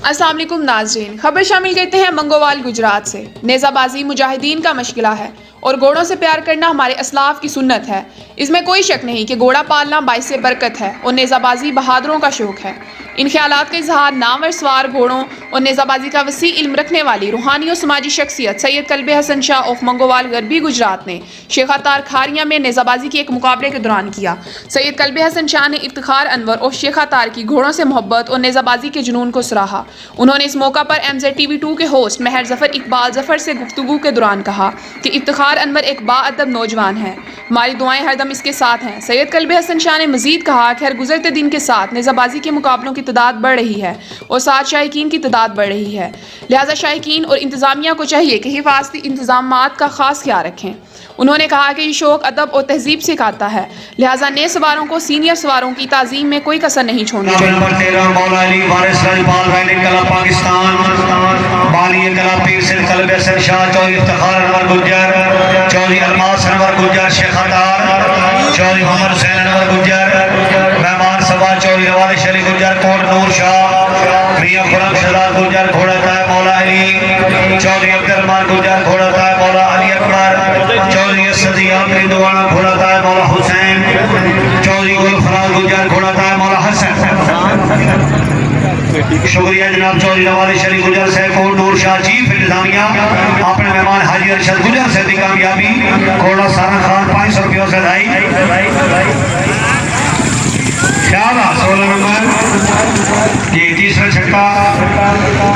अस्सलाम वालेकुम नाज़रीन, खबर शामिल करते हैं मंगोवाल गुजरात से। नेज़ाबाजी मुजाहिदीन का मशग़ला है और घोड़ों से प्यार करना हमारे असलाफ की सुन्नत है। इसमें कोई शक नहीं कि घोड़ा पालना बाइसे बरकत है और नेज़ाबाजी बहादुरों का शौक़ है। इन ख्यालात का इजहार नामवर सवार घोड़ों और नेज़ाबाजी का वसी इल्म रखने वाली रूहानी और समाजी शख्सियत सैयद कल्बे हसन शाह ऑफ मंगोवाल गरबी गुजरात ने शेखातार खारिया में नेज़ाबाजी के एक मुकाबले के दौरान किया। सैयद कल्बे हसन शाह ने इफ्तिखार अनवर और शेखातार की घोड़ों से मोहब्बत और नेज़ाबाजी के जुनून को सराहा। उन्होंने इस मौका पर MZTV2 के होस्ट महर जफर इकबाल जफर से गुफ्तगू के दौरान कहा कि इफ्तिखार अनवर एक बाअदब नौजवान है, हमारी दुआएं हरदम इसके साथ हैं। सैयद कल्बे हसन शाह ने मजीद कहा कि हर गुजरते दिन के साथ नेज़ाबाजी के मुकाबलों की तादाद बढ़ रही है और साथ शायकीन की तादाद बढ़ रही है, लिहाजा शायकीन और इंतज़ामिया को चाहिए कि हिफाजती इंतजामात का खास ख्याल रखें। उन्होंने कहा कि ये शौक़ अदब और तहजीब से खाता है, लिहाजा नए सवारों को सीनियर सवारों की ताज़ीम में कोई कसर नहीं छोड़नी चाहिए। शुक्रिया जनाब चौधरी नवाज शरीफ गुजर से कोट नूर शाह चीफ इंतजामिया अपने मेहमान हाजी अरशद गुजर से दी कामयाबी घोड़ा सारा खान 500 रुपयों से ढाई क्या 16 नंबर ये तीसरा छक्का